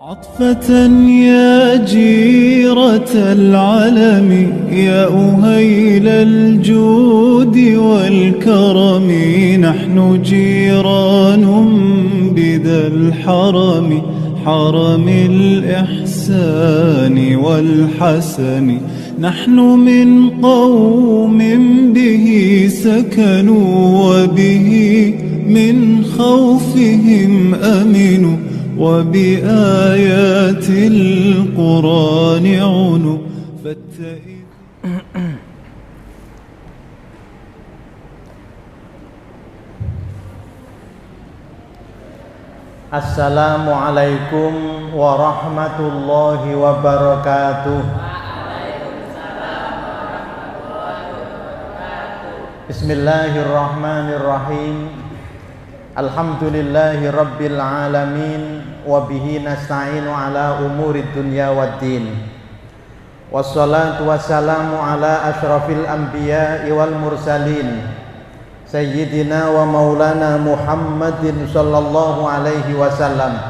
عطفة يا جيرة العلم يا أهيل الجود والكرم نحن جيران بذا الحرم حرم الإحسان والحسن نحن من قوم به سكنوا وبه من خوفهم أمنوا وبآيات القرآن عنوا فاتئذ. Assalamualaikum warahmatullahi wabarakatuh. Bismillahirrahmanirrahim. Alhamdulillahi rabbil alamin. Wabihi nasta'inu ala umurid dunya waddin. Wassalatu wassalamu ala ashrafil anbiya'i wal mursalin Sayyidina wa maulana Muhammadin sallallahu alaihi wasallam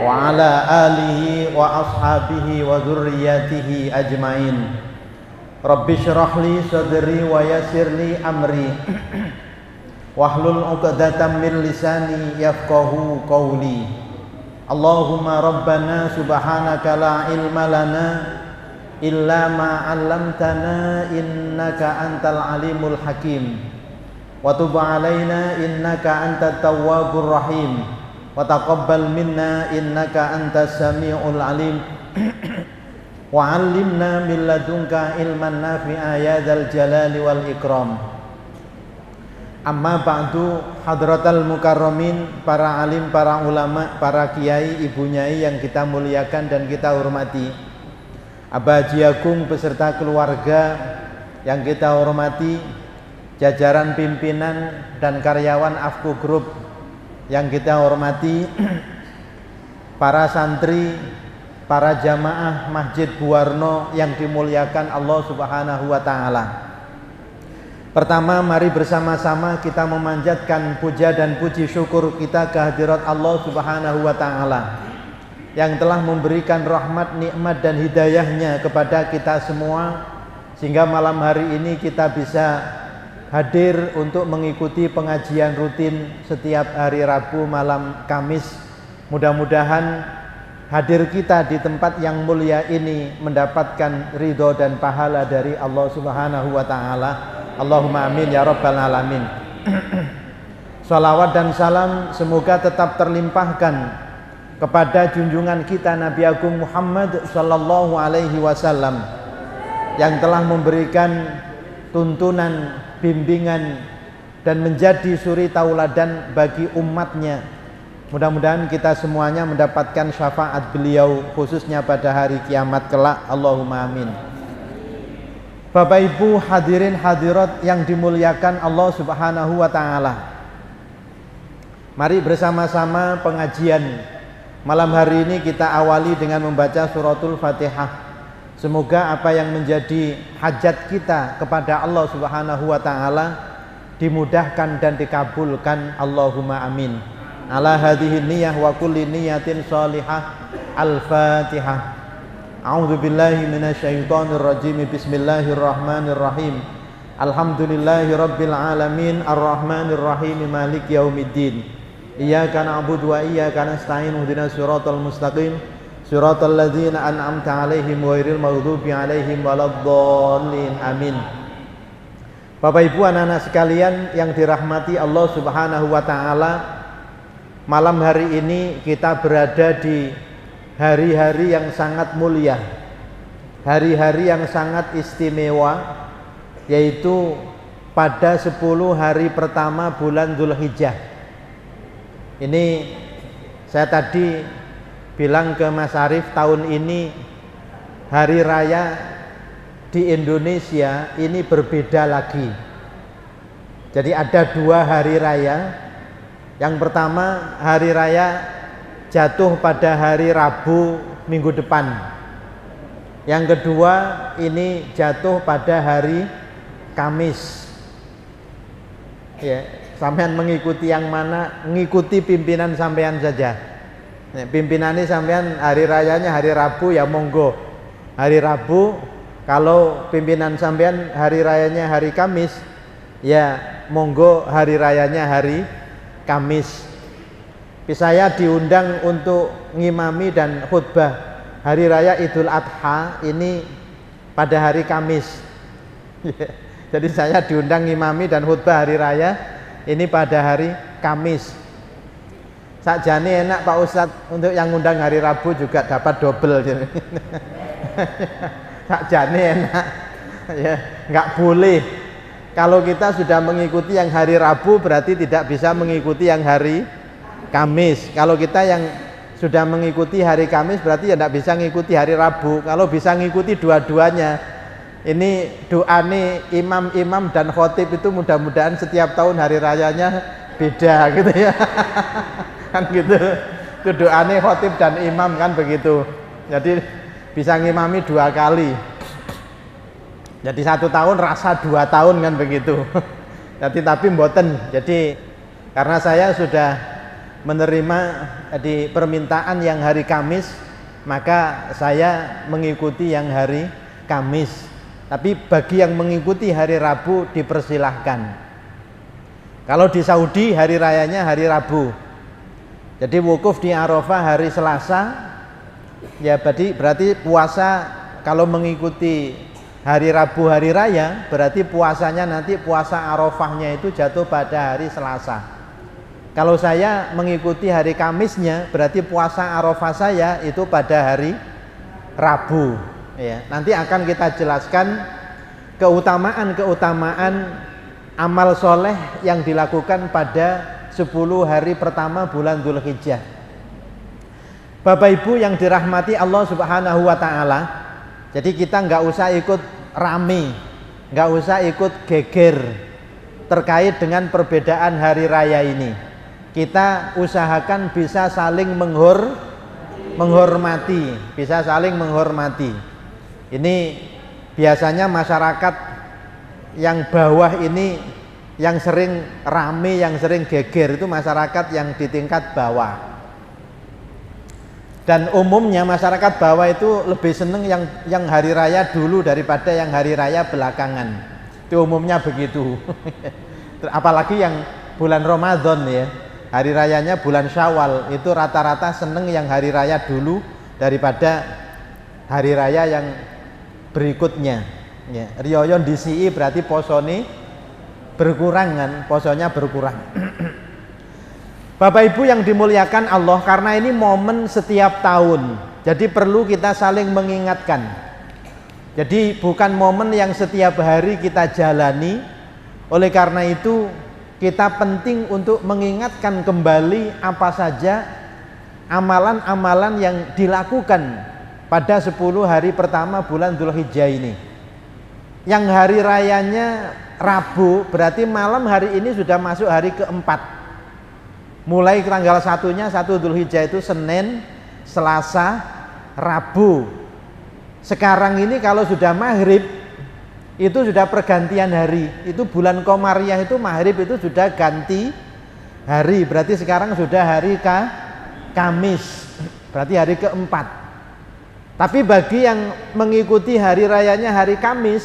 wa ala alihi wa ashabihi wa dhurriyyatihi ajmain. Rabbi syrah li sadri wa yassir li amri wahlul 'uqdatam min lisani yafqahu qawli. Allahumma rabbana subhanaka la ilma lana illa ma 'allamtana innaka antal alimul hakim wa tub 'alaina innaka antat tawwabur rahim wa taqabbal minna innaka antas samiul alim wa 'allimna min ladunka ilman nafi'a ya dzal jalali wal ikram. Amma ba'du, hadratal mukarramin, para alim, para ulama, para kiai, ibu nyai yang kita muliakan dan kita hormati. Abah Haji Agung beserta keluarga yang kita hormati, jajaran pimpinan dan karyawan Afku Group yang kita hormati, para santri, para jamaah Masjid Buwarno yang dimuliakan Allah Subhanahu wa taala. Pertama, mari bersama-sama kita memanjatkan puja dan puji syukur kita kehadirat Allah Subhanahu wa taala yang telah memberikan rahmat, nikmat dan hidayahnya kepada kita semua sehingga malam hari ini kita bisa hadir untuk mengikuti pengajian rutin setiap hari Rabu malam Kamis. Mudah-mudahan hadir kita di tempat yang mulia ini mendapatkan ridho dan pahala dari Allah Subhanahu wa taala. Allahumma amin ya rabbal alamin. Salawat dan salam semoga tetap terlimpahkan kepada junjungan kita Nabi Agung Muhammad sallallahu alaihi wasallam yang telah memberikan tuntunan, bimbingan dan menjadi suri tauladan bagi umatnya. Mudah-mudahan kita semuanya mendapatkan syafaat beliau khususnya pada hari kiamat kelak. Allahumma amin. Bapak Ibu hadirin hadirat yang dimuliakan Allah Subhanahu wa taala. Mari bersama-sama pengajian malam hari ini kita awali dengan membaca suratul Fatihah. Semoga apa yang menjadi hajat kita kepada Allah Subhanahu wa taala dimudahkan dan dikabulkan. Allahumma amin. Ala hadhihi niyyah wa kulli niyatin shalihah. Al-Fatihah. A'udzu billahi minasyaitonir rajim. Bismillahirrahmanirrahim. Alhamdulillahi rabbil alamin arrahmanir rahim maliki yaumiddin. Iyyaka na'budu wa iyyaka nasta'in ihdinas siratal mustaqim siratal ladzina an'amta 'alaihim ghairil maghdubi 'alaihim waladdallin. Amin. Bapak Ibu anak-anak sekalian yang dirahmati Allah Subhanahu wa taala, malam hari ini kita berada di hari-hari yang sangat mulia, hari-hari yang sangat istimewa, yaitu pada 10 hari pertama bulan Dzulhijjah. Ini saya tadi bilang ke Mas Arif, tahun ini hari raya di Indonesia ini berbeda lagi. Jadi ada 2 hari raya. Yang pertama hari raya jatuh pada hari Rabu minggu depan. Yang kedua ini jatuh pada hari Kamis. Ya, sampean mengikuti yang mana, mengikuti pimpinan sampean saja. Pimpinannya sampean hari rayanya hari Rabu ya monggo. Hari Rabu, kalau pimpinan sampean hari rayanya hari Kamis, ya monggo hari rayanya hari Kamis. Saya diundang untuk ngimami dan khutbah hari raya Idul Adha ini pada hari Kamis. Jadi saya diundang ngimami dan khutbah hari raya ini pada hari Kamis. Sakjane enak Pak Ustadz, untuk yang ngundang hari Rabu juga dapat double. Sakjane enak, ya nggak boleh. Kalau kita sudah mengikuti yang hari Rabu berarti tidak bisa mengikuti yang hari Kamis. Kalau kita yang sudah mengikuti hari Kamis berarti ya tidak bisa mengikuti hari Rabu. Kalau bisa mengikuti dua-duanya, ini doa nih imam-imam dan khotib itu mudah-mudahan setiap tahun hari rayanya beda gitu ya. Kan gitu, itu doanya khotib dan imam kan begitu. Jadi bisa ngimami 2 kali, jadi 1 tahun rasa 2 tahun kan begitu. Jadi tapi mboten, jadi karena saya sudah menerima di permintaan yang hari Kamis, maka saya mengikuti yang hari Kamis. Tapi bagi yang mengikuti hari Rabu dipersilahkan. Kalau di Saudi hari rayanya hari Rabu, jadi wukuf di Arafah hari Selasa, ya berarti puasa kalau mengikuti hari Rabu hari raya, berarti puasanya nanti puasa Arafahnya itu jatuh pada hari Selasa. Kalau saya mengikuti hari Kamisnya, berarti puasa Arafah saya itu pada hari Rabu. Ya, nanti akan kita jelaskan keutamaan amal soleh yang dilakukan pada 10 hari pertama bulan Dzulhijjah. Bapak Ibu yang dirahmati Allah Subhanahu wa taala, jadi kita nggak usah ikut rame, nggak usah ikut geger terkait dengan perbedaan hari raya ini. Kita usahakan bisa saling menghormati, bisa saling menghormati. Ini biasanya masyarakat yang bawah ini yang sering rame, yang sering geger itu masyarakat yang di tingkat bawah. Dan umumnya masyarakat bawah itu lebih seneng yang hari raya dulu daripada yang hari raya belakangan. Itu umumnya begitu. Apalagi yang bulan Ramadan ya, hari rayanya bulan Syawal, itu rata-rata seneng yang hari raya dulu daripada hari raya yang berikutnya. Ya, riyoyon disi berarti posone berkurang kan, posonya berkurang. Bapak Ibu yang dimuliakan Allah, karena ini momen setiap tahun, jadi perlu kita saling mengingatkan. Jadi bukan momen yang setiap hari kita jalani. Oleh karena itu kita penting untuk mengingatkan kembali apa saja amalan-amalan yang dilakukan pada 10 hari pertama bulan Dzulhijjah ini. Yang hari rayanya Rabu, berarti malam hari ini sudah masuk hari keempat. Mulai tanggal 1-nya 1 Dzulhijjah itu Senin, Selasa, Rabu. Sekarang ini kalau sudah maghrib itu sudah pergantian hari. Itu bulan Komariah itu maghrib itu sudah ganti hari. Berarti sekarang sudah hari Kamis. Berarti hari keempat. Tapi bagi yang mengikuti hari rayanya hari Kamis,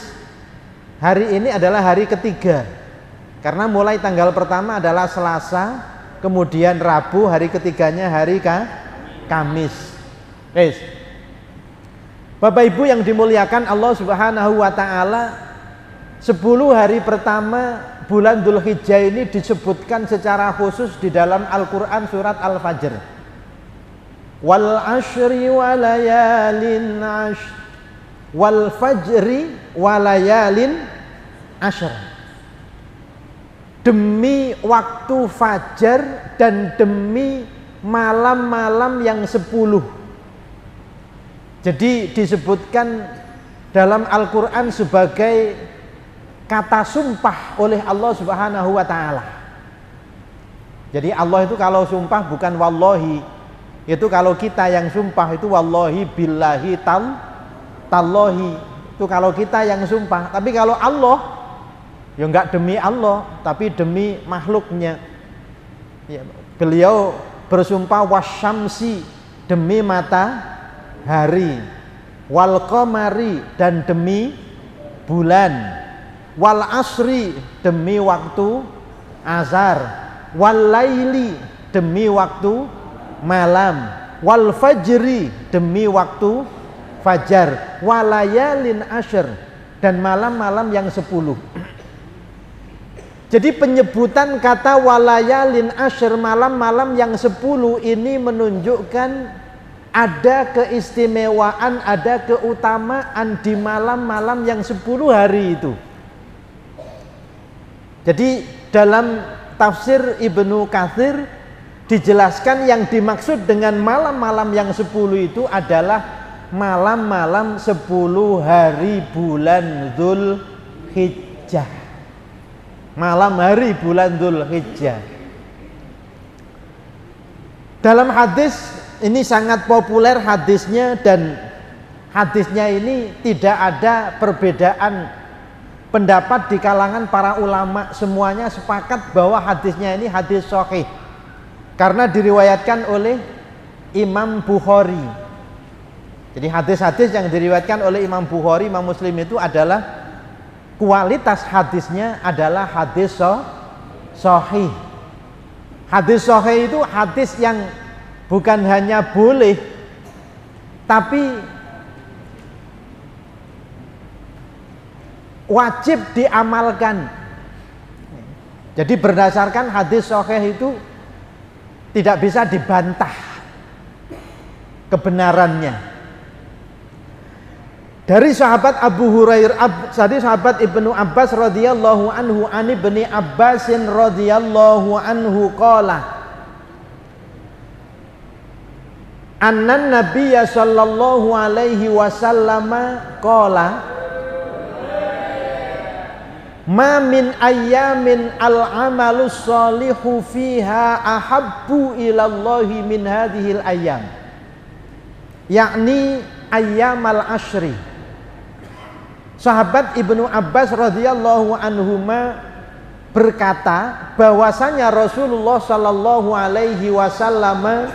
hari ini adalah hari ketiga, karena mulai tanggal pertama adalah Selasa, kemudian Rabu, hari ketiganya hari Kamis. Bapak Ibu yang dimuliakan Allah Subhanahu wa taala, 10 hari pertama bulan Dzulhijjah ini disebutkan secara khusus di dalam Al-Qur'an surat Al-Fajr. Wal ashri walayalin ashr, wal fajri walayalin ashr. Demi waktu fajar dan demi malam-malam yang 10. Jadi disebutkan dalam Al-Quran sebagai kata sumpah oleh Allah Subhanahu wa ta'ala. Jadi Allah itu kalau sumpah bukan wallahi, itu kalau kita yang sumpah itu wallahi billahi tallahi, itu kalau kita yang sumpah. Tapi kalau Allah ya enggak demi Allah, tapi demi makhluknya ya, beliau bersumpah wasyamsi demi matahari, wal qamari dan demi bulan, wal asri demi waktu azhar, wal laili demi waktu malam, wal fajri demi waktu fajar, walayalin asyr dan malam-malam yang 10. Jadi penyebutan kata walayalin asyr, malam-malam yang 10 ini menunjukkan ada keistimewaan, ada keutamaan di malam-malam yang 10 hari itu. Jadi dalam tafsir Ibnu Katsir dijelaskan yang dimaksud dengan malam-malam yang 10 itu adalah malam-malam 10 hari bulan Dzulhijjah. Malam hari bulan Dzulhijjah. Dalam hadis ini sangat populer hadisnya, dan hadisnya ini tidak ada perbedaan pendapat di kalangan para ulama. Semuanya sepakat bahwa hadisnya ini hadis sahih karena diriwayatkan oleh Imam Bukhari. Jadi hadis-hadis yang diriwayatkan oleh Imam Bukhari, Imam Muslim itu adalah kualitas hadisnya adalah hadis sahih. Hadis sahih itu hadis yang bukan hanya boleh, tapi wajib diamalkan. Jadi berdasarkan hadis sahih itu tidak bisa dibantah kebenarannya. Dari sahabat Abu Hurairah, dari sahabat Ibnu Abbas radhiyallahu anhu, ani Ibni Abbasin radhiyallahu anhu qala annan nabiyya sallallahu alaihi wasallam qala ma min ayyamin al-amalus salihu fiha ahabbu ilallahi min hadhil ayyam, yakni ayyamal ashri. Sahabat Ibnu Abbas radhiyallahu anhuma berkata bahwasanya Rasulullah sallallahu alaihi wasallam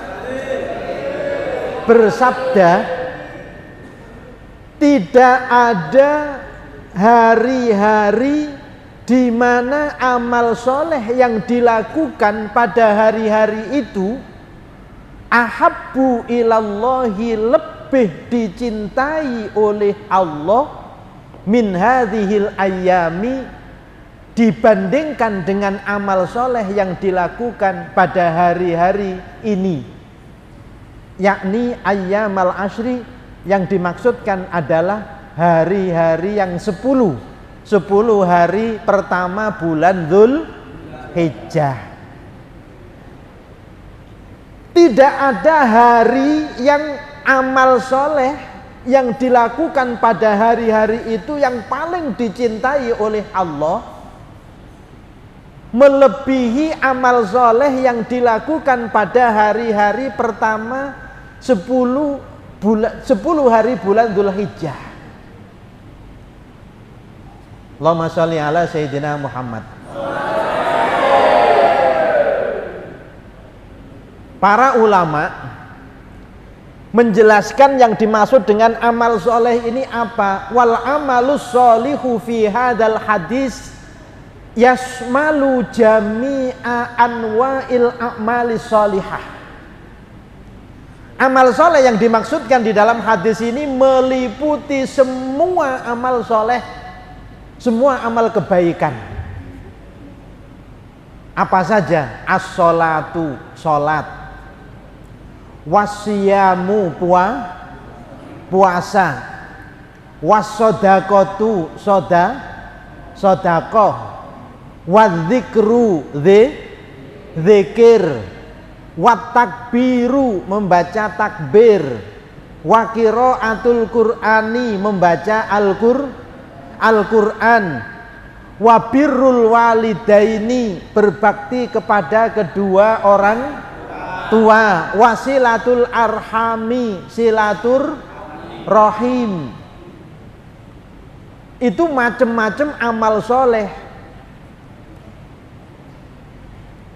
bersabda, tidak ada hari-hari di mana amal soleh yang dilakukan pada hari-hari itu ahabbu ilallahi, lebih dicintai oleh Allah, min hadhil ayyami, dibandingkan dengan amal soleh yang dilakukan pada hari-hari ini, yakni ayyamal ashri. Yang dimaksudkan adalah hari-hari yang 10 hari pertama bulan Dzulhijjah. Tidak ada hari yang amal soleh yang dilakukan pada hari-hari itu yang paling dicintai oleh Allah melebihi amal soleh yang dilakukan pada hari-hari pertama 10 hari bulan Dzulhijjah. Allahumma sholli ala Sayyidina Muhammad. Para ulama menjelaskan yang dimaksud dengan amal soleh ini apa. Wal amalus sholihu fi hadal hadis yasmalu jami'a anwa'il a'malis sholihah. Amal soleh yang dimaksudkan di dalam hadis ini meliputi semua amal soleh, semua amal kebaikan. Apa saja? As-sholatu, sholat, wasiyamu, puasa, was-sodaqatu, sodakoh, wadzikru, zikir, watakbiru, membaca takbir, wakiraatul qur'ani, membaca Al-Quran, wabirrul walidaini, berbakti kepada kedua orang tua, wasilatul arhami, silatur rahim. Itu macam-macam amal soleh.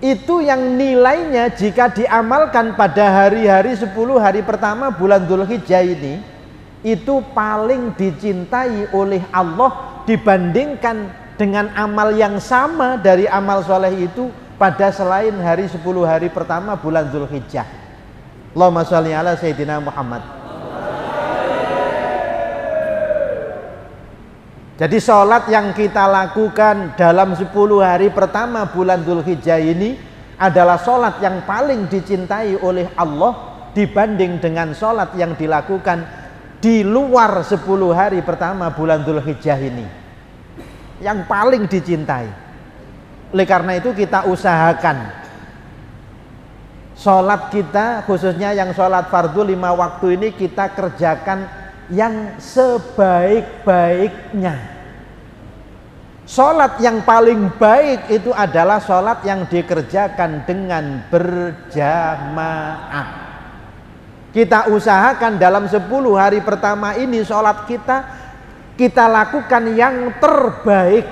itu yang nilainya jika diamalkan pada hari-hari 10 hari pertama bulan Dzulhijjah ini, itu paling dicintai oleh Allah dibandingkan dengan amal yang sama dari amal soleh itu pada selain hari 10 hari pertama bulan Dzulhijjah. Allahumma sholli ala Sayyidina Muhammad. Jadi sholat yang kita lakukan dalam 10 hari pertama bulan Dzulhijjah ini adalah sholat yang paling dicintai oleh Allah dibanding dengan sholat yang dilakukan di luar 10 hari pertama bulan Dzulhijjah ini, yang paling dicintai. Oleh karena itu kita usahakan sholat kita, khususnya yang sholat fardu 5 waktu ini, kita kerjakan yang sebaik-baiknya. Sholat yang paling baik itu adalah sholat yang dikerjakan dengan berjamaah. Kita usahakan dalam 10 hari pertama ini sholat kita lakukan yang terbaik,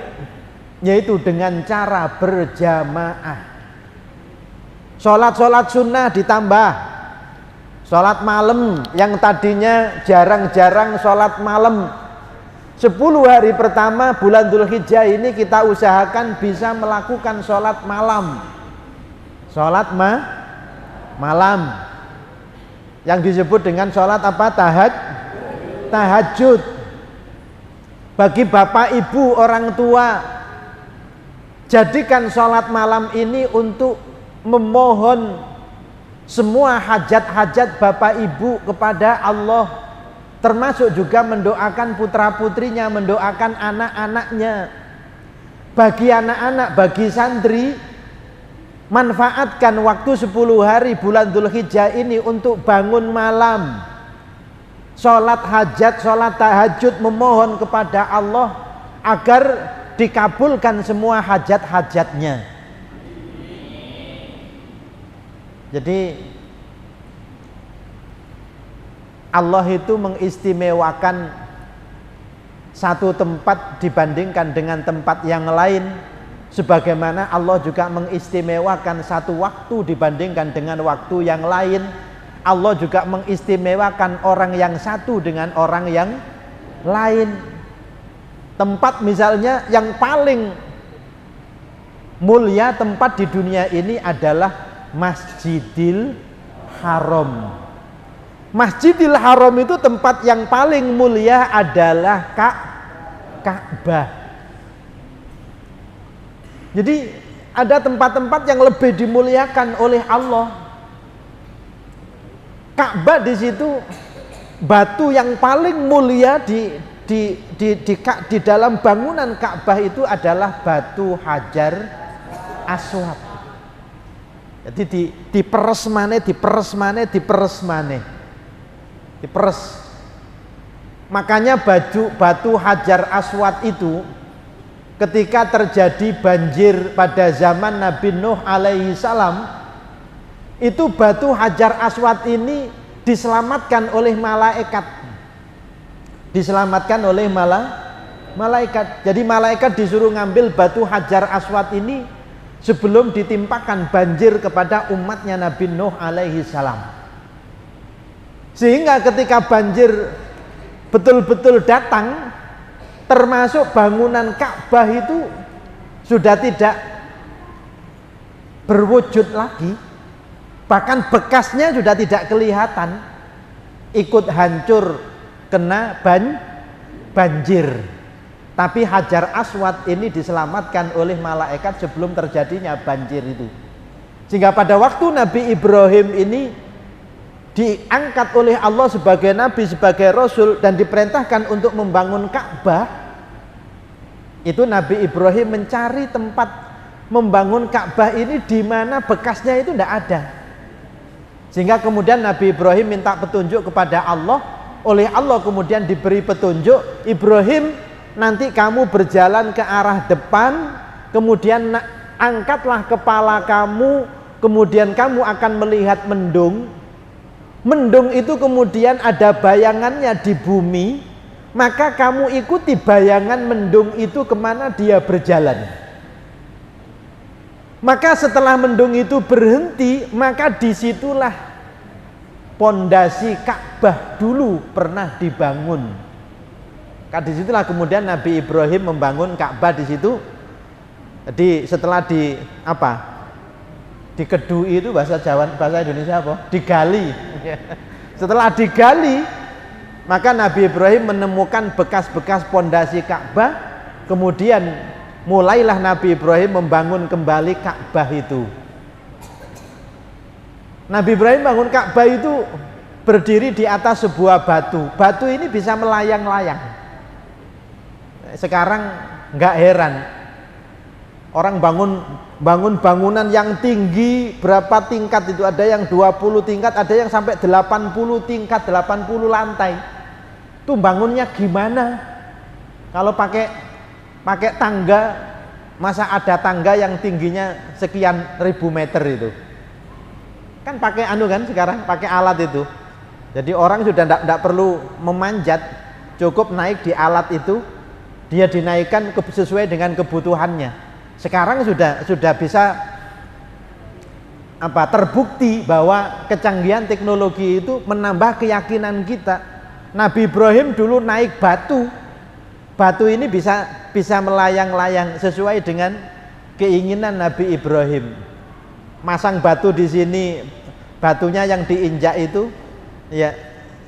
yaitu dengan cara berjamaah. Sholat sunnah ditambah, sholat malam yang tadinya jarang-jarang sholat malam, 10 hari pertama bulan Dzulhijjah ini kita usahakan bisa melakukan sholat malam. Sholat malam yang disebut dengan sholat apa? Tahajud. Bagi bapak ibu orang tua, jadikan sholat malam ini untuk memohon semua hajat-hajat bapak ibu kepada Allah, termasuk juga mendoakan putra-putrinya, mendoakan anak-anaknya. Bagi anak-anak, bagi santri, manfaatkan waktu 10 hari bulan Dzulhijjah ini untuk bangun malam, sholat hajat, sholat tahajud, memohon kepada Allah agar dikabulkan semua hajat-hajatnya. Jadi Allah itu mengistimewakan satu tempat dibandingkan dengan tempat yang lain, sebagaimana Allah juga mengistimewakan satu waktu dibandingkan dengan waktu yang lain. Allah juga mengistimewakan orang yang satu dengan orang yang lain. Tempat misalnya yang paling mulia tempat di dunia ini adalah Masjidil Haram. Masjidil Haram itu tempat yang paling mulia adalah Ka'bah. Jadi ada tempat-tempat yang lebih dimuliakan oleh Allah. Ka'bah di situ batu yang paling mulia di dalam bangunan Ka'bah itu adalah batu Hajar Aswad. Jadi diperes maneh. Makanya batu Hajar Aswad itu ketika terjadi banjir pada zaman Nabi Nuh alaihi salam, itu batu Hajar Aswad ini diselamatkan oleh malaikat. Jadi malaikat disuruh ngambil batu Hajar Aswad ini sebelum ditimpakan banjir kepada umatnya Nabi Nuh alaihi salam. Sehingga ketika banjir betul-betul datang, termasuk bangunan Ka'bah itu sudah tidak berwujud lagi, bahkan bekasnya sudah tidak kelihatan, ikut hancur kena banjir. Tapi Hajar Aswad ini diselamatkan oleh malaikat sebelum terjadinya banjir itu. Sehingga pada waktu Nabi Ibrahim ini diangkat oleh Allah sebagai nabi, sebagai rasul, dan diperintahkan untuk membangun Ka'bah, itu Nabi Ibrahim mencari tempat membangun Ka'bah ini di mana bekasnya itu tidak ada. Sehingga kemudian Nabi Ibrahim minta petunjuk kepada Allah, oleh Allah kemudian diberi petunjuk, Ibrahim, nanti kamu berjalan ke arah depan, kemudian angkatlah kepala kamu, kemudian kamu akan melihat mendung. Mendung itu kemudian ada bayangannya di bumi, maka kamu ikuti bayangan mendung itu kemana dia berjalan. Maka setelah mendung itu berhenti, maka disitulah pondasi Ka'bah dulu pernah dibangun. Disitulah kemudian Nabi Ibrahim membangun Ka'bah di situ. Jadi setelah dikedui itu bahasa Indonesia apa? Digali. Setelah digali, maka Nabi Ibrahim menemukan bekas-bekas pondasi Ka'bah. Kemudian mulailah Nabi Ibrahim membangun kembali Ka'bah itu. Nabi Ibrahim bangun Ka'bah itu berdiri di atas sebuah batu. Batu ini bisa melayang-layang. Sekarang nggak heran, orang bangun bangunan yang tinggi berapa tingkat itu, ada yang 20 tingkat, ada yang sampai 80 tingkat, 80 lantai. Itu bangunnya gimana? Kalau pakai tangga, masa ada tangga yang tingginya sekian ribu meter itu? Kan pakai kan sekarang, pakai alat itu. Jadi orang sudah tidak perlu memanjat, cukup naik di alat itu, dia dinaikkan sesuai dengan kebutuhannya. Sekarang sudah bisa terbukti bahwa kecanggihan teknologi itu menambah keyakinan kita. Nabi Ibrahim dulu naik batu ini bisa melayang-layang sesuai dengan keinginan Nabi Ibrahim. Masang batu di sini, batunya yang diinjak itu ya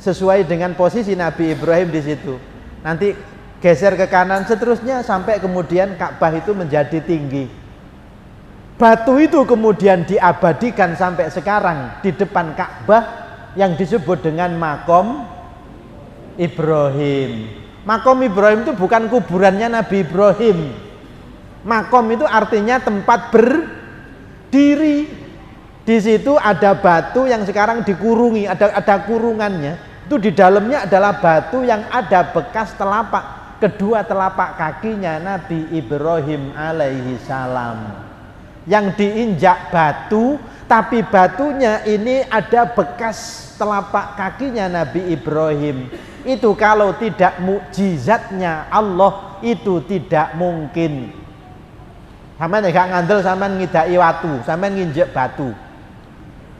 sesuai dengan posisi Nabi Ibrahim di situ. Nanti geser ke kanan, seterusnya sampai kemudian Ka'bah itu menjadi tinggi. Batu itu kemudian diabadikan sampai sekarang di depan Ka'bah yang disebut dengan Maqam Ibrahim. Maqam Ibrahim itu bukan kuburannya Nabi Ibrahim. Maqam itu artinya tempat berdiri. Di situ ada batu yang sekarang dikurungi, ada kurungannya. Itu di dalamnya adalah batu yang ada bekas kedua telapak kakinya Nabi Ibrahim alaihi salam, yang diinjak batu, tapi batunya ini ada bekas telapak kakinya Nabi Ibrahim. Itu kalau tidak mukjizatnya Allah itu tidak mungkin. Sampeyan gak ngandel sampeyan ngidaki watu, sampeyan nginjek batu.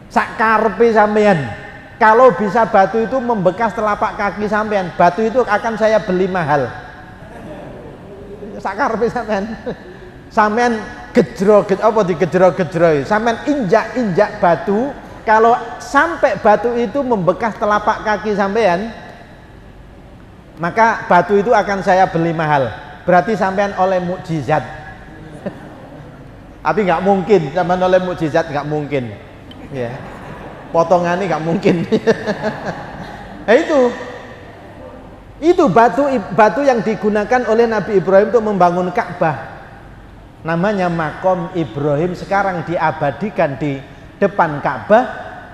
Sak karepe sampeyan. Kalau bisa batu itu membekas telapak kaki sampeyan, batu itu akan saya beli mahal. Sakarepe sampean digejro-gejro, sampean injak batu, kalau sampai batu itu membekas telapak kaki sampean, maka batu itu akan saya beli mahal. Berarti sampean oleh mukjizat. Tapi nggak mungkin sampean oleh mukjizat, nggak mungkin. Ya, potongannya nggak mungkin. Itu batu yang digunakan oleh Nabi Ibrahim untuk membangun Ka'bah. Namanya Maqam Ibrahim, sekarang diabadikan di depan Ka'bah,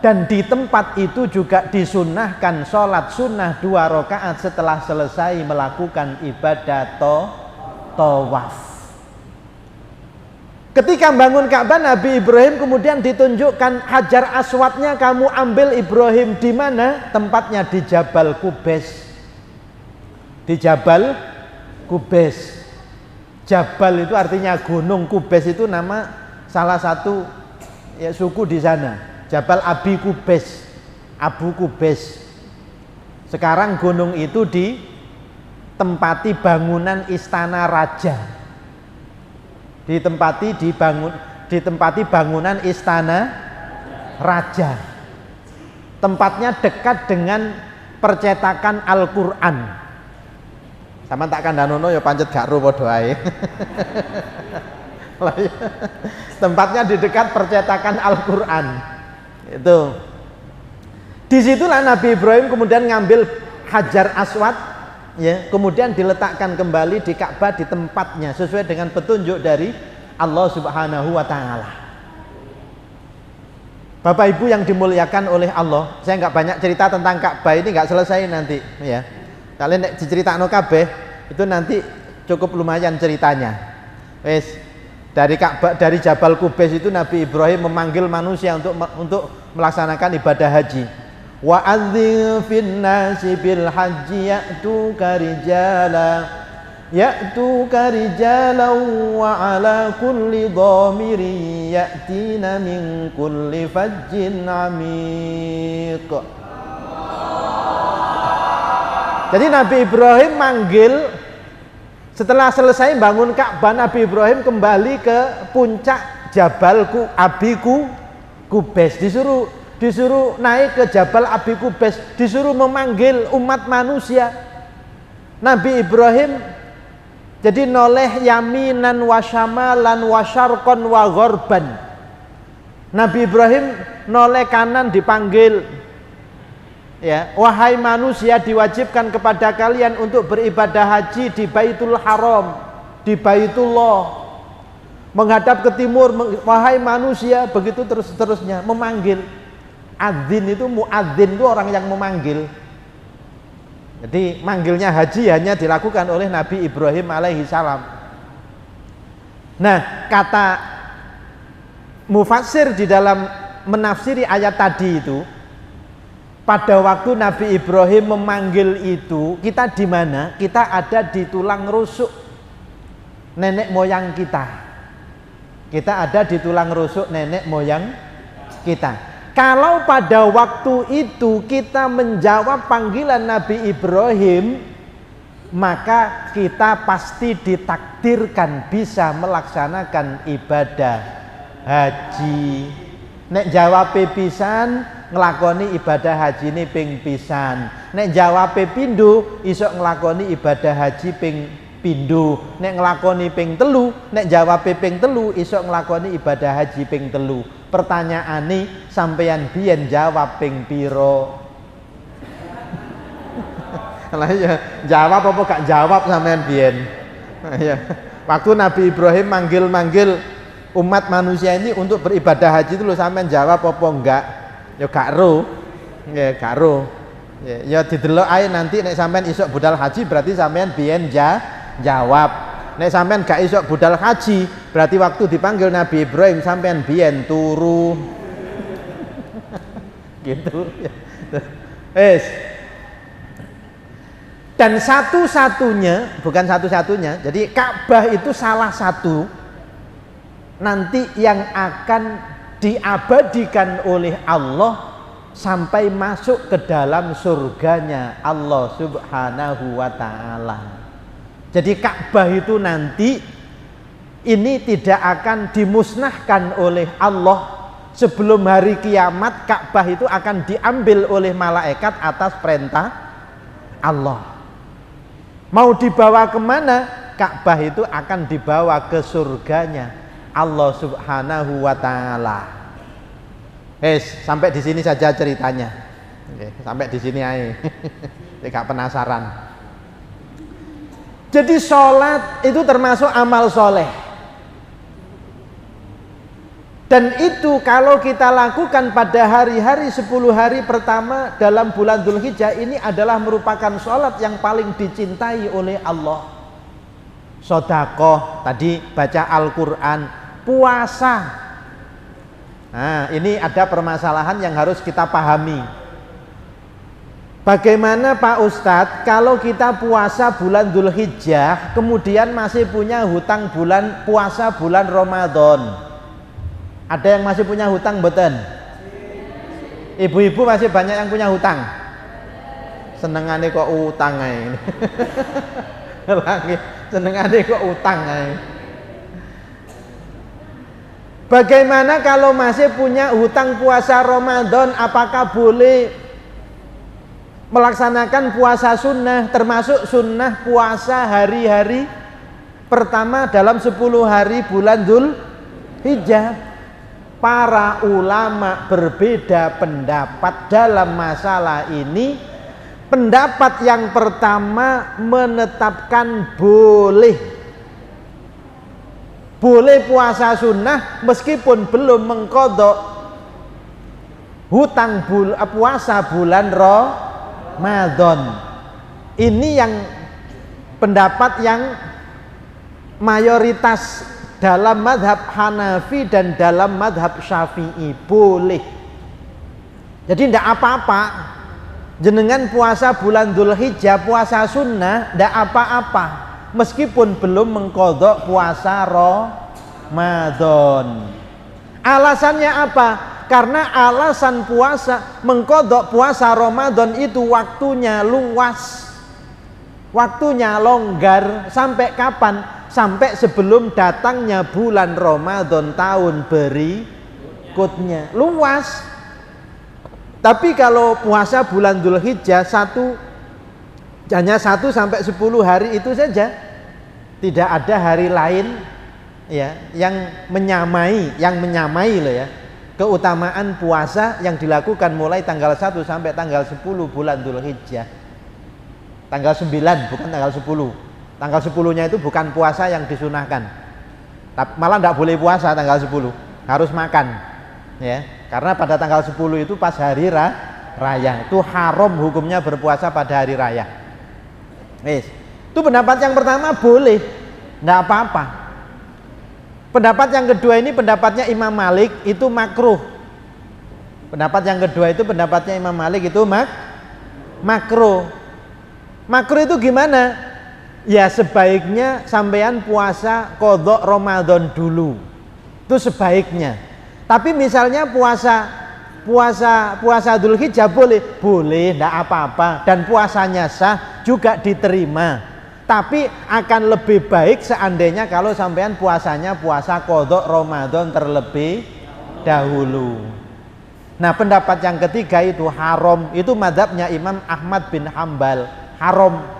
dan di tempat itu juga disunnahkan sholat sunnah 2 rakaat setelah selesai melakukan ibadah tawaf. Ketika bangun Ka'bah, Nabi Ibrahim kemudian ditunjukkan Hajar Aswadnya, kamu ambil Ibrahim. Di mana? Tempatnya di Jabal Qubais. Di Jabal Qubais. Jabal itu artinya gunung, Qubais itu nama salah satu suku di sana. Jabal Abi Qubais, Abu Qubais. Sekarang gunung itu ditempati bangunan istana raja. Ditempati bangunan istana raja. Tempatnya dekat dengan percetakan Al-Qur'an. Sama tak kandhanono ya pancet gak ro padha ae. Tempatnya di dekat percetakan Al-Qur'an. Itu. Disitulah Nabi Ibrahim kemudian ngambil Hajar Aswad, ya, kemudian diletakkan kembali di Ka'bah di tempatnya sesuai dengan petunjuk dari Allah Subhanahu wa taala. Bapak Ibu yang dimuliakan oleh Allah, saya nggak banyak cerita tentang Ka'bah ini, nggak selesai nanti, ya. Kalian nek diceritakno kabeh itu nanti cukup lumayan ceritanya. Wes, dari Ka'bah, dari Jabal Qubais itu Nabi Ibrahim memanggil manusia untuk melaksanakan ibadah haji. Wa adzin fin nasi bil haji ya'tuka rijala ya'tuka rijalan wa ala kulli dhamirin ya'tina min kulli fajjin amiq. Jadi Nabi Ibrahim manggil, setelah selesai bangun Ka'bah, Nabi Ibrahim kembali ke puncak Jabal Abi Qubais, disuruh naik ke Jabal Abi Qubais, disuruh memanggil umat manusia. Nabi Ibrahim jadi noleh yaminan wa syamalan wa syarqan wa ghorban. Nabi Ibrahim noleh kanan dipanggil, ya, wahai manusia, diwajibkan kepada kalian untuk beribadah haji di Baitul Haram, di Baitullah. Menghadap ke timur, wahai manusia, begitu terus-terusnya memanggil. Adzin itu, muadzin itu orang yang memanggil. Jadi manggilnya haji hanya dilakukan oleh Nabi Ibrahim alaihi salam. Nah, kata mufassir di dalam menafsiri ayat tadi itu, pada waktu Nabi Ibrahim memanggil itu, kita di mana? Kita ada di tulang rusuk nenek moyang kita. Kita ada di tulang rusuk nenek moyang kita. Kalau pada waktu itu kita menjawab panggilan Nabi Ibrahim, maka kita pasti ditakdirkan bisa melaksanakan ibadah haji. Nek jawab pisan nglakoni ibadah haji ini ping pisan. Nek jawab pindho iso nglakoni ibadah haji ping pindho. Nek nglakoni ping telu, nek jawab ping telu iso nglakoni ibadah haji ping telu. Pertanyaane sampeyan biyen jawab ping piro? Lah ya, jawab apa gak jawab sampeyan biyen? Ya. Waktu Nabi Ibrahim manggil-manggil umat manusia ini untuk beribadah haji itu lho, sampeyan jawab apa enggak? Ya gak ro. Ya gak ro. Ya didelok ae nanti nek sampeyan isuk budal haji berarti sampeyan biyen jawab. Nek sampean gak isok budal haji, berarti waktu dipanggil Nabi Ibrahim sampean biyen turu. Gitu. Wes. Dan satu-satunya, bukan satu-satunya, jadi Ka'bah itu salah satu nanti yang akan diabadikan oleh Allah sampai masuk ke dalam surganya Allah Subhanahu wa ta'ala. Jadi Ka'bah itu nanti ini tidak akan dimusnahkan oleh Allah. Sebelum hari kiamat Ka'bah itu akan diambil oleh malaikat atas perintah Allah. Mau dibawa kemana? Ka'bah itu akan dibawa ke surganya Allah Subhanahu wa ta'ala. Sampai di sini saja ceritanya. Sampai di sini aja. Tidak penasaran. Jadi sholat itu termasuk amal soleh. Dan itu kalau kita lakukan pada hari-hari 10 hari pertama dalam bulan Dzulhijjah ini adalah merupakan sholat yang paling dicintai oleh Allah. Sedekah, tadi baca Al-Quran, puasa. Nah, ini ada permasalahan yang harus kita pahami. Bagaimana Pak Ustadz kalau kita puasa bulan Dzulhijjah kemudian masih punya hutang puasa bulan Ramadan? Ada yang masih punya hutang mboten? Ibu-ibu masih banyak yang punya hutang. Senengane kok utang ae. Lagi senengane kok utang ae. Bagaimana kalau masih punya hutang puasa Ramadan, apakah boleh melaksanakan puasa sunnah, termasuk sunnah puasa hari-hari pertama dalam 10 hari bulan Dzulhijjah? Para ulama berbeda pendapat dalam masalah ini. Pendapat yang pertama menetapkan boleh puasa sunnah meskipun belum mengqadha hutang puasa bulan Ramadan. Ini yang pendapat yang mayoritas dalam madhab Hanafi dan dalam madhab Syafi'i, boleh. Jadi tidak apa-apa jenengan puasa bulan Dzulhijjah, puasa sunnah, tidak apa-apa. meskipun belum mengqadha puasa Ramadan. Alasannya apa? Karena alasan puasa mengqadha puasa Ramadan itu waktunya luas, waktunya longgar. Sampai kapan? Sampai sebelum datangnya bulan Ramadan tahun berikutnya, luas. Tapi kalau puasa bulan Dzulhijjah hanya 1 sampai 10 hari itu saja, tidak ada hari lain ya yang menyamai loh ya keutamaan puasa yang dilakukan mulai tanggal 1 sampai tanggal 10 bulan Dzulhijjah. Tanggal 9 bukan tanggal 10. Tanggal 10-nya itu bukan puasa yang disunahkan. Malah tidak boleh puasa tanggal 10, harus makan. Ya, karena pada tanggal 10 itu pas hari raya. Itu haram hukumnya berpuasa pada hari raya. Itu pendapat yang pertama, boleh, tidak apa-apa. Pendapat yang kedua ini pendapatnya Imam Malik, itu makruh. Pendapat yang kedua itu pendapatnya Imam Malik, itu makruh. Makruh itu gimana? Ya sebaiknya sampean puasa qadha Ramadan dulu. Itu sebaiknya. Tapi misalnya puasa Dzulhijjah boleh, tidak apa-apa, dan puasanya sah juga diterima. Tapi akan lebih baik seandainya kalau sampean puasanya puasa qadha Ramadan terlebih dahulu. Nah, pendapat yang ketiga itu haram. Itu mazhabnya Imam Ahmad bin Hambal, haram.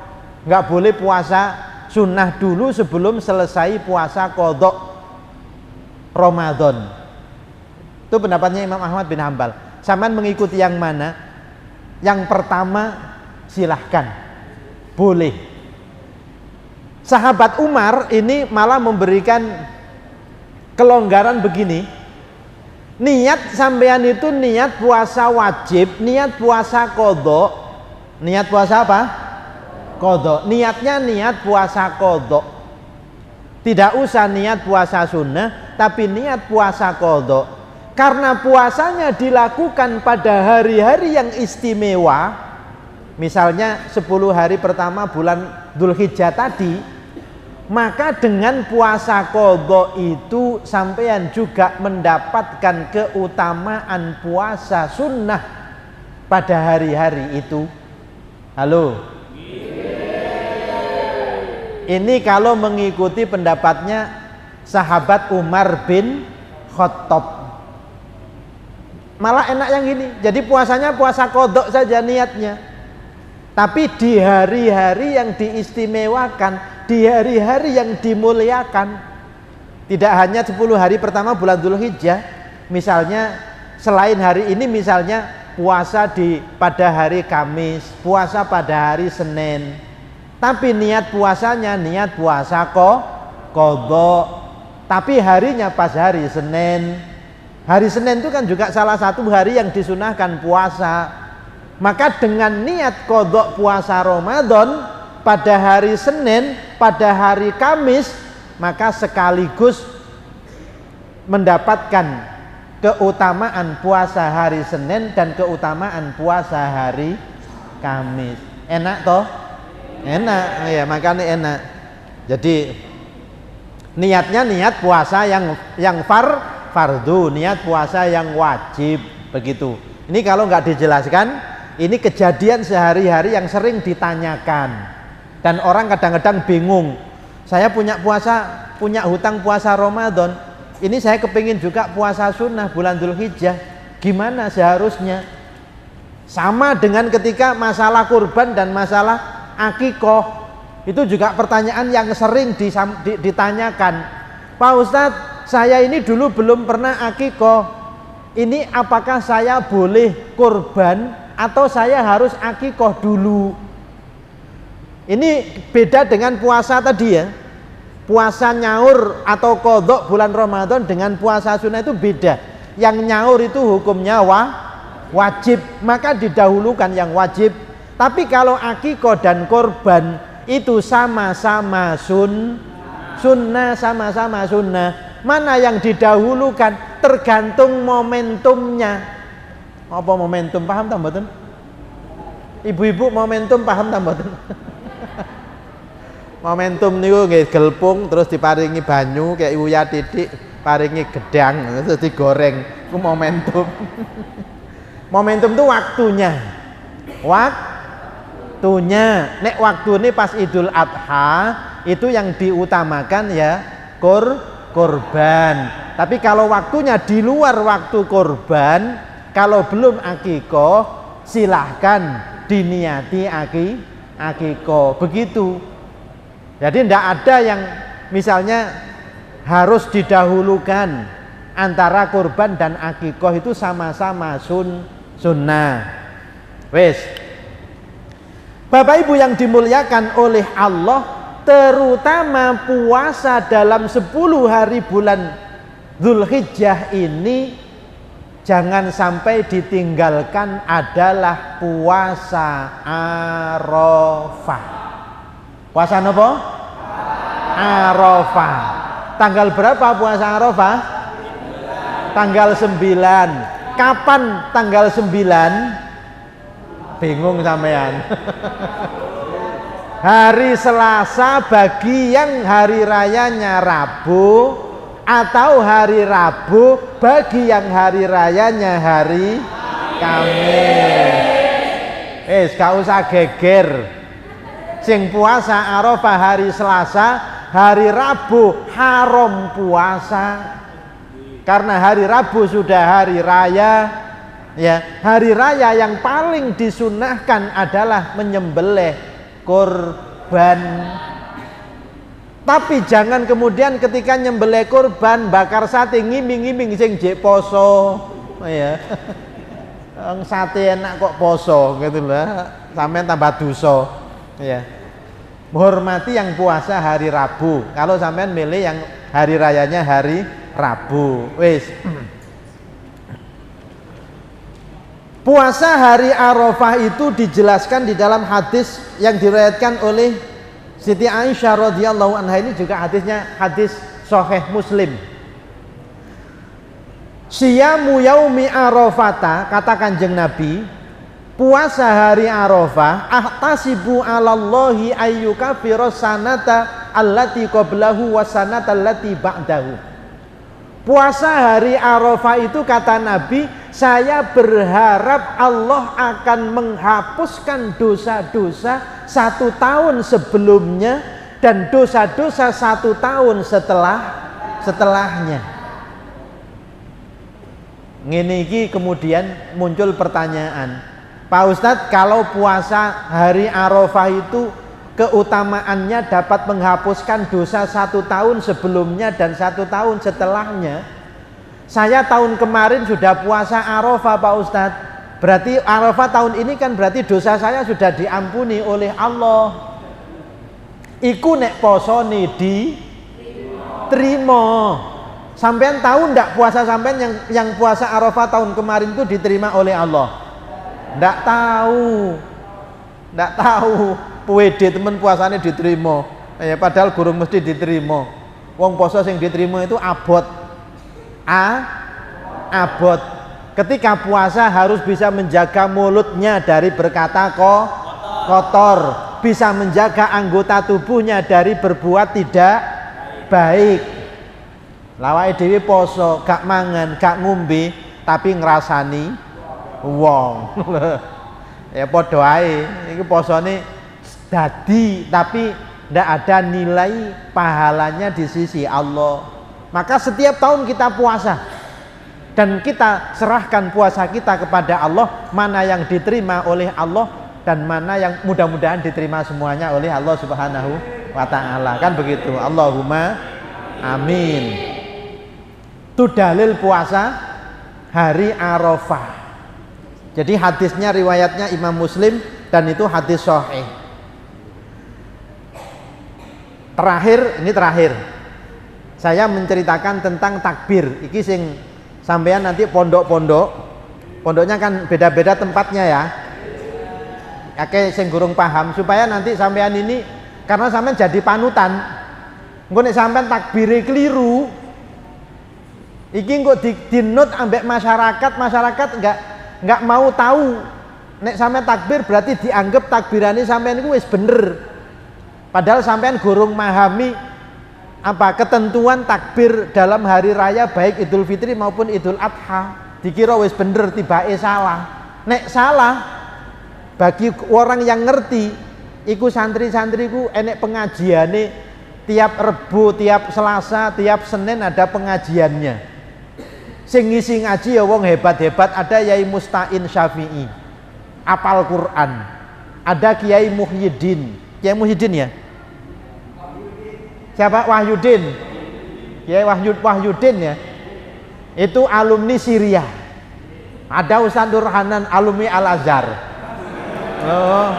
Nggak boleh puasa sunnah dulu sebelum selesai puasa qadha Ramadan. Itu pendapatnya Imam Ahmad bin Hambal. Sampean mengikuti yang mana? Yang pertama silahkan, boleh. Sahabat Umar ini malah memberikan kelonggaran begini. Niat sampean itu niat puasa wajib, niat puasa qadha. Niat puasa apa? Qadha. Niatnya niat puasa qadha. Tidak usah niat puasa sunnah, tapi niat puasa qadha. Karena puasanya dilakukan pada hari-hari yang istimewa, misalnya 10 hari pertama bulan Dzulhijjah tadi, maka dengan puasa qadha itu sampean juga mendapatkan keutamaan puasa sunnah pada hari-hari itu. Halo? Ini kalau mengikuti pendapatnya sahabat Umar bin Khattab. Malah enak yang gini, jadi puasanya puasa qadha saja niatnya. Tapi di hari-hari yang diistimewakan, di hari-hari yang dimuliakan. Tidak hanya 10 hari pertama bulan Dzulhijjah. Misalnya selain hari ini, misalnya puasa pada hari Kamis, puasa pada hari Senin. Tapi niat puasanya niat puasa qadha. Tapi harinya pas hari Senin. Hari Senin itu kan juga salah satu hari yang disunahkan puasa. Maka dengan niat qadha puasa Ramadan pada hari Senin, pada hari Kamis, maka sekaligus mendapatkan keutamaan puasa hari Senin dan keutamaan puasa hari Kamis. Enak toh? Enak, ya makanya enak. Jadi niatnya niat puasa yang fardu, niat puasa yang wajib, begitu. Ini kalau nggak dijelaskan, ini kejadian sehari-hari yang sering ditanyakan dan orang kadang-kadang bingung. Saya punya hutang puasa Ramadan, ini saya kepingin juga puasa sunnah bulan Dzulhijjah, gimana seharusnya? Sama dengan ketika masalah kurban dan masalah akikoh, itu juga pertanyaan yang sering ditanyakan. Pak Ustadz, saya ini dulu belum pernah akikoh, ini apakah saya boleh kurban atau saya harus akikoh dulu? Ini beda dengan puasa tadi ya. Puasa nyaur atau qadha bulan Ramadan dengan puasa sunnah itu beda. Yang nyaur itu hukumnya wajib, maka didahulukan yang wajib. Tapi kalau akikoh dan korban itu sama-sama sunnah, sama-sama sunnah. Mana yang didahulukan tergantung momentumnya. Apa momentum? Paham tak mboten? Ibu-ibu momentum paham tak mboten? Momentum niku nggih gelpung terus diparingi banyu kayak uyah titik, paringi gedang terus digoreng. Ku momentum. Momentum itu waktunya. Waktunya. Nek waktu ini pas Idul Adha itu yang diutamakan ya kurban. Tapi kalau waktunya di luar waktu kurban, kalau belum akikoh silahkan diniati akikoh. Begitu. Jadi tidak ada yang misalnya harus didahulukan antara kurban dan akikoh, itu sama-sama sunnah. Wes. Bapak Ibu yang dimuliakan oleh Allah, terutama puasa dalam 10 hari bulan Dzulhijjah ini jangan sampai ditinggalkan adalah puasa Arafah. Puasa apa? Arafah. Tanggal berapa puasa Arafah? Tanggal 9. Kapan tanggal 9? Bingung sampean. Hari Selasa bagi yang hari rayanya Rabu, atau hari Rabu bagi yang hari rayanya hari Kamis. Gak usah geger. Sing puasa Arafah hari Selasa, hari Rabu haram puasa. Karena hari Rabu sudah hari raya. Ya, hari raya yang paling disunahkan adalah menyembelih kurban. Tapi jangan kemudian ketika nyembelih kurban bakar sate ngiming-ngiming sing jek poso. Ya. Sate enak kok poso gitu lah. Sampeyan tambah dosa. Ya. Menghormati yang puasa hari Rabu. Kalau sampean milih yang hari rayanya hari Rabu. Wis. Puasa hari Arafah itu dijelaskan di dalam hadis yang diriwayatkan oleh Siti Aisyah radhiyallahu anha. Ini juga hadisnya hadis sahih Muslim. Siyamu yaumi Arafata, kata Kanjeng Nabi, puasa hari Arafah, ahtasibu 'alallahi ayyukafira sanata allati qablahu wa sanata allati ba'dahu. Puasa hari Arafah itu kata Nabi, saya berharap Allah akan menghapuskan dosa-dosa 1 tahun sebelumnya dan dosa-dosa 1 tahun setelahnya. Ngene iki kemudian muncul pertanyaan, Pak Ustadz, kalau puasa hari Arafah itu keutamaannya dapat menghapuskan dosa 1 tahun sebelumnya dan 1 tahun setelahnya. Saya tahun kemarin sudah puasa Arafah Pak Ustadz. Berarti Arafah tahun ini kan berarti dosa saya sudah diampuni oleh Allah. Iku nek posone diterima. Sampean tahu ndak puasa sampean yang puasa Arafah tahun kemarin itu diterima oleh Allah? Ndak tahu. Ndak tahu. PWD temen puasanya diterima. Ya, padahal gurung mesti diterima. Wong poso sing diterima itu abot. Abot. Ketika puasa harus bisa menjaga mulutnya dari berkata kotor, bisa menjaga anggota tubuhnya dari berbuat tidak baik. Lawake dhewe poso, gak mangan, gak ngombe, tapi ngrasani wong. Ya padha ae, iki posone dadi tapi ndak ada nilai pahalanya di sisi Allah. Maka setiap tahun kita puasa dan kita serahkan puasa kita kepada Allah, mana yang diterima oleh Allah dan mana yang mudah-mudahan diterima semuanya oleh Allah Subhanahu wa taala. Kan begitu. Allahumma amin. Itu dalil puasa hari Arafah. Jadi hadisnya riwayatnya Imam Muslim dan itu hadis sahih. Terakhir saya menceritakan tentang takbir. Iki sing sampean nanti pondoknya kan beda-beda tempatnya ya. Oke, sing gurung paham supaya nanti sampean ini, karena sampean jadi panutan. Engko nek sampean takbire keliru, iki engko dinut ambek masyarakat enggak mau tahu. Nek sampean takbir berarti dianggap takbirane sampean iku wis bener. Padahal sampean gurung memahami apa ketentuan takbir dalam hari raya baik Idul Fitri maupun Idul Adha. Dikira wis bener tibake salah. Nek salah bagi orang yang ngerti iku santri-santriku enek pengajiane tiap Rebo, tiap Selasa, tiap Senin ada pengajiannya. Sing ngisi ngaji ya wong hebat-hebat, ada Yai Mustain Syafi'i apal Quran, ada Kiai Muhyiddin. Kiai Muhyiddin ya? Siapa? Wahyudin. Kiai Wahyudin ya. Itu alumni Syria. Ada Ustaz Nurhanan alumni Al Azhar. Oh.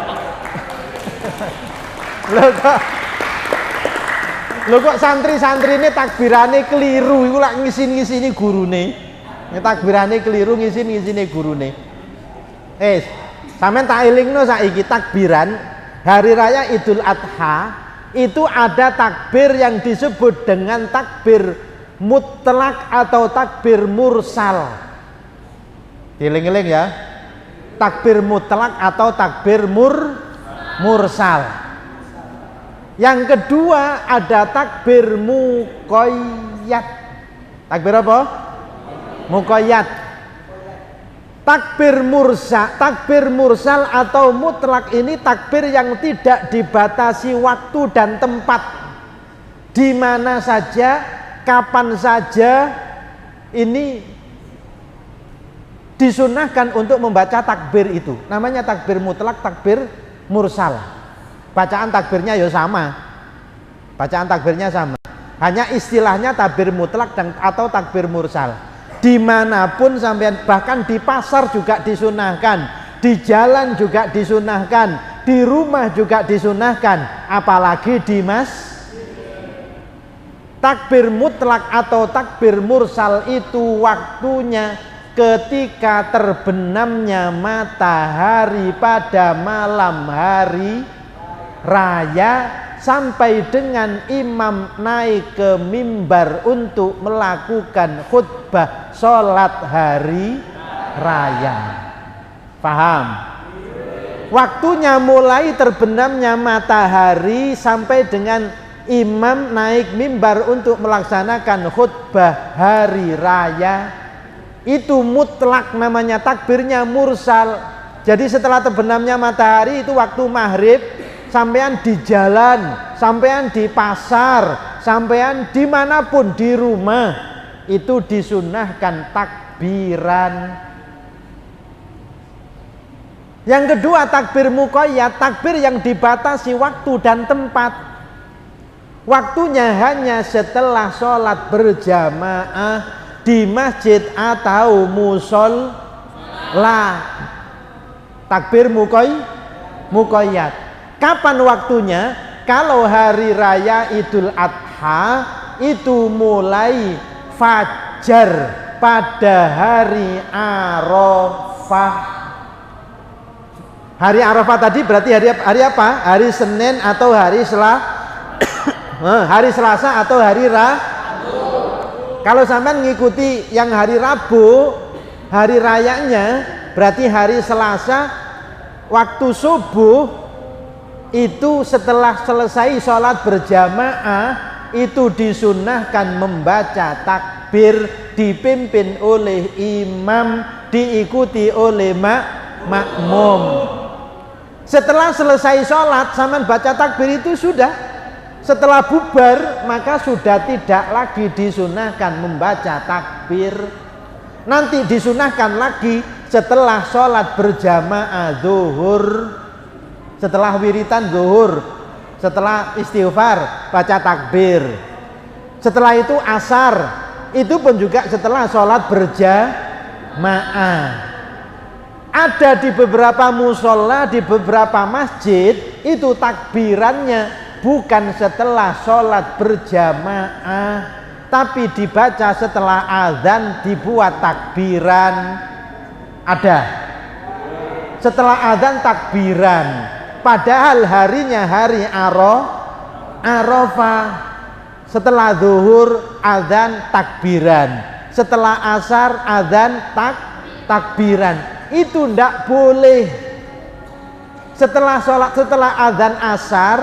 Lho kok santri-santri ini takbirane keliru, iku lak ngisin-ngisini gurune. Takbirane keliru ngisin-ngisini gurune. Sampeyan tak elingno saiki takbiran hari raya Idul Adha itu ada takbir yang disebut dengan takbir mutlak atau takbir mursal. Dieling-eling ya. Takbir mutlak atau takbir mursal. Yang kedua ada takbir muqayyad. Takbir apa? Muqayyad. Takbir mursal atau mutlak ini takbir yang tidak dibatasi waktu dan tempat. Di mana saja, kapan saja ini disunahkan untuk membaca takbir itu. Namanya takbir mutlak, takbir mursal. Bacaan takbirnya ya sama. Bacaan takbirnya sama. Hanya istilahnya takbir mutlak atau takbir mursal. Dimanapun sampean, bahkan di pasar juga disunahkan, di jalan juga disunahkan, di rumah juga disunahkan, apalagi di takbir mutlak atau takbir mursal itu waktunya ketika terbenamnya matahari pada malam hari raya sampai dengan imam naik ke mimbar untuk melakukan khutbah sholat hari raya. Paham? Waktunya mulai terbenamnya matahari sampai dengan imam naik mimbar untuk melaksanakan khutbah hari raya itu mutlak, namanya takbirnya mursal. Jadi setelah terbenamnya matahari itu waktu maghrib, sampean di jalan, sampean di pasar, sampean dimanapun di rumah itu disunahkan takbiran. Yang kedua takbir muqayyad, takbir yang dibatasi waktu dan tempat. Waktunya hanya setelah sholat berjamaah di masjid atau musola. Takbir muqayyad. Kapan waktunya? Kalau hari raya Idul Adha itu mulai fajar pada hari Arafah. Hari Arafah tadi berarti hari apa? Hari Senin atau hari hari Selasa atau hari Rabu. Kalau sampean ngikuti yang hari Rabu, hari rayanya berarti hari Selasa waktu subuh. Itu setelah selesai sholat berjamaah itu disunahkan membaca takbir, dipimpin oleh imam, diikuti oleh makmum. Setelah selesai sholat sampean baca takbir itu sudah. Setelah bubar maka sudah tidak lagi disunahkan membaca takbir. Nanti disunahkan lagi setelah sholat berjamaah zuhur, setelah wiritan zuhur, setelah istighfar baca takbir. Setelah itu asar, itu pun juga setelah sholat berjamaah. Ada di beberapa musola, di beberapa masjid itu takbirannya bukan setelah sholat berjamaah, tapi dibaca setelah azan dibuat takbiran. Ada setelah azan takbiran, padahal harinya hari Arafah. Setelah zuhur azan takbiran, setelah asar azan takbiran. Itu tidak boleh. Setelah sholat, setelah azan asar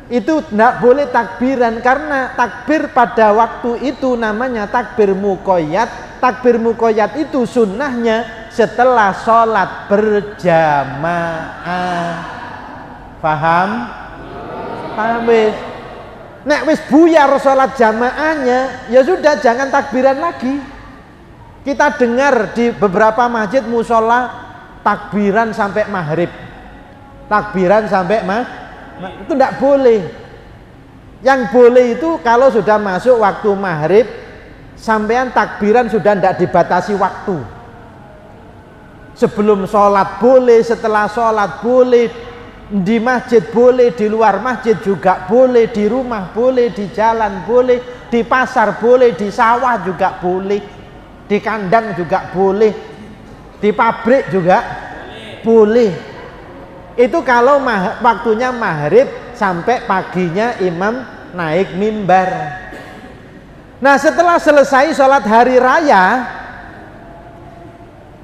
itu tidak boleh takbiran, karena takbir pada waktu itu namanya takbir muqayyad. Takbir muqayyad itu sunnahnya setelah sholat berjamaah. Paham? Paham wis? Nek wis buyar sholat jamaahnya, ya sudah, jangan takbiran lagi. Kita dengar di beberapa masjid musola takbiran sampai maghrib, takbiran sampai itu tidak boleh. Yang boleh itu kalau sudah masuk waktu maghrib, sampean takbiran sudah tidak dibatasi waktu. Sebelum sholat boleh, setelah sholat boleh, di masjid boleh, di luar masjid juga boleh, di rumah boleh, di jalan boleh, di pasar boleh, di sawah juga boleh, di kandang juga boleh, di pabrik juga boleh. Itu kalau waktunya maghrib sampai paginya imam naik mimbar. Nah, setelah selesai sholat hari raya,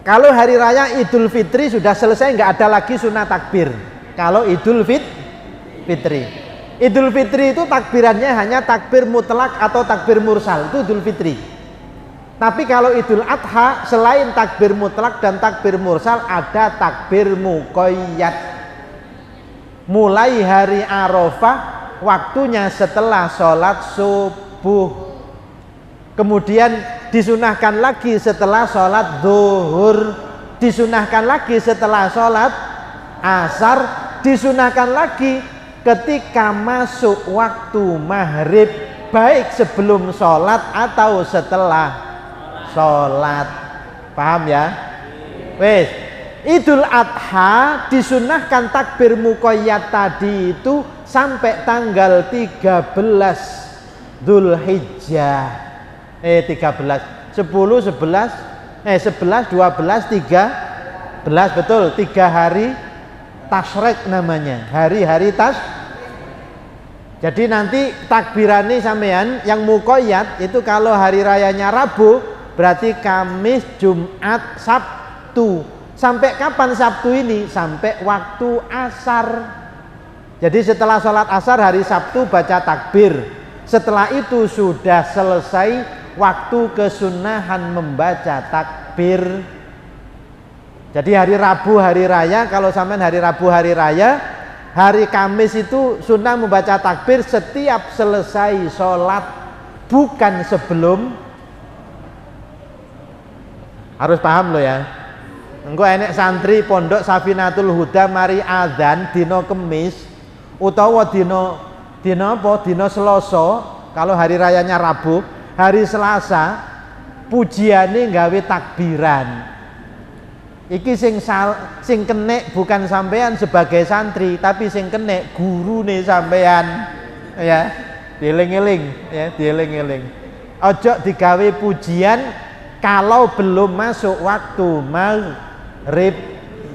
kalau hari raya Idul Fitri sudah selesai, nggak ada lagi sunnah takbir. Kalau Idul Fitri, Idul Fitri itu takbirannya hanya takbir mutlak atau takbir mursal, itu Idul Fitri. Tapi kalau Idul Adha, selain takbir mutlak dan takbir mursal, ada takbir muqayyad. Mulai hari Arafah, waktunya setelah sholat subuh. Kemudian disunahkan lagi setelah sholat zuhur, disunahkan lagi setelah sholat asar, disunahkan lagi ketika masuk waktu maghrib, baik sebelum sholat atau setelah sholat. Paham ya? Wes, Idul Adha disunahkan takbir muqayyad tadi itu sampai tanggal 13 Dzulhijjah. 13, 10, 11, 11, 12, 13, betul, 3 hari tasyrik namanya, hari-hari Jadi nanti takbirani sampean yang muqayyad itu kalau hari rayanya Rabu, berarti Kamis, Jumat, Sabtu. Sampai kapan Sabtu ini? Sampai waktu asar. Jadi setelah sholat asar hari Sabtu baca takbir. Setelah itu sudah selesai waktu kesunahan membaca takbir. Jadi hari Rabu hari raya, kalau sampean hari Rabu hari raya, hari Kamis itu sunnah membaca takbir setiap selesai sholat, bukan sebelum. Harus paham lo ya. Engko enek santri pondok Safinatul Huda mari adzan dina Kemis utawa dina apa? Dina Selasa, kalau hari rayanya Rabu, hari Selasa pujiane gawe takbiran. Iki sing kenek bukan sampean sebagai santri, tapi sing kenek gurune sampean. Ya, dieling-eling ya, dieling-eling. Ojo digawe pujian kalau belum masuk waktu maghrib.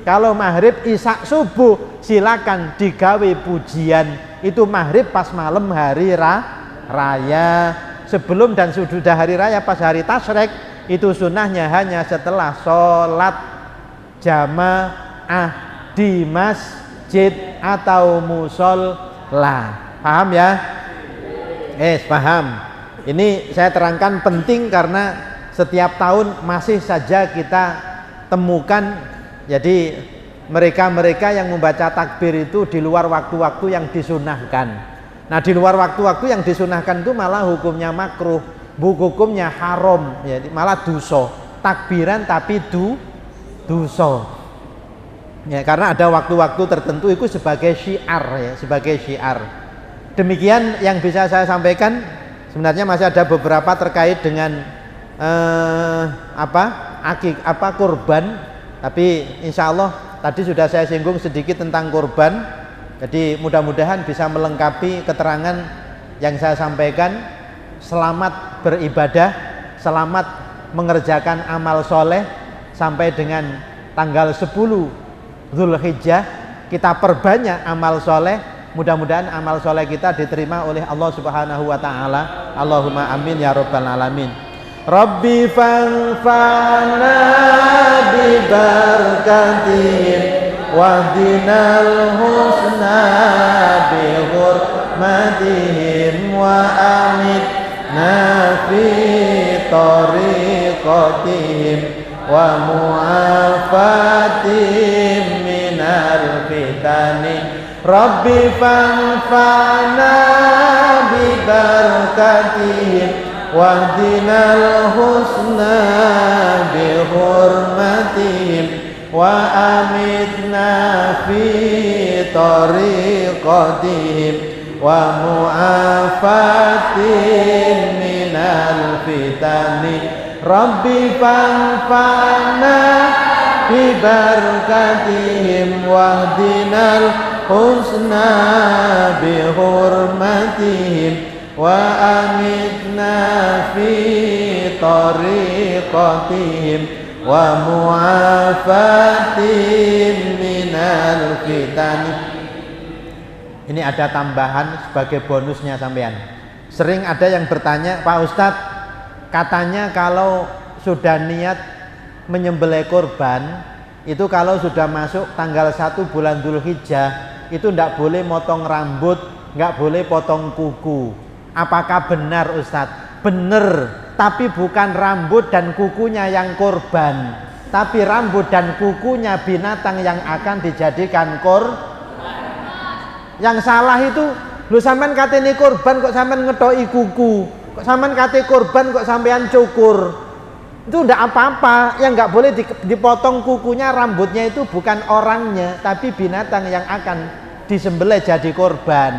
Kalau maghrib isya subuh silakan digawe pujian, itu maghrib pas malam hari raya. Sebelum dan sudah hari raya pas hari tasyrik itu sunnahnya hanya setelah sholat jamaah di masjid atau musola. Paham ya? Paham. Ini saya terangkan penting karena setiap tahun masih saja kita temukan, jadi mereka-mereka yang membaca takbir itu di luar waktu-waktu yang disunahkan. Nah, di luar waktu-waktu yang disunahkan itu malah hukumnya makruh, hukumnya haram, ya, malah dosa. Takbiran tapi dosa. Ya, karena ada waktu-waktu tertentu itu sebagai syiar, ya, sebagai syiar. Demikian yang bisa saya sampaikan. Sebenarnya masih ada beberapa terkait dengan kurban, tapi insya Allah tadi sudah saya singgung sedikit tentang kurban. Jadi mudah-mudahan bisa melengkapi keterangan yang saya sampaikan. Selamat beribadah, selamat mengerjakan amal soleh sampai dengan tanggal 10 Dzulhijjah. Kita perbanyak amal soleh, mudah-mudahan amal soleh kita diterima oleh Allah Subhanahu wa Ta'ala. Allahumma amin ya rabbal alamin. Rabbi fanfa'na bi barakatin wahdinal husna bi hurmati hurmatihim wa amitna fi tariqatihim wa mu'afatihim minal fitani Rabbi fanfa'na bi barakatihim wahdinal husna bi hurmatihim wa amitna fi tariqatihim wa mu'afatihim minal fitani Rabbi fanfa'na bi barakatihim wahdinal husna bi hurmatihim wa amitna fi tariqatihim wa mu'afatihim minal fitani. Ini ada tambahan sebagai bonusnya sampean. Sering ada yang bertanya, Pak Ustadz, katanya kalau sudah niat menyembelih kurban, itu kalau sudah masuk tanggal 1 bulan Dzulhijjah, itu tidak boleh motong rambut, nggak boleh potong kuku. Apakah benar Ustadz? Benar, tapi bukan rambut dan kukunya yang kurban, tapi rambut dan kukunya binatang yang akan dijadikan Yang salah itu, lu sampean katene kurban kok sampean ngetoki kuku, kok sampean kate kurban kok sampean cukur. Itu ndak apa-apa, yang nggak boleh dipotong kukunya, rambutnya itu bukan orangnya, tapi binatang yang akan disembelih jadi korban.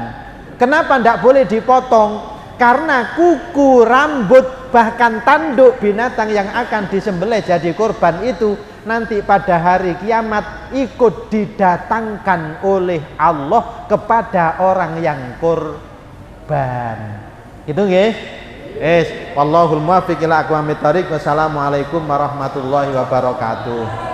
Kenapa ndak boleh dipotong? Karena kuku, rambut, bahkan tanduk binatang yang akan disembelih jadi korban itu nanti pada hari kiamat ikut didatangkan oleh Allah kepada orang yang korban. Itu nggih? Wallahul muwaffiq ila aqwamit thoriq. Wassalamualaikum warahmatullahi wabarakatuh.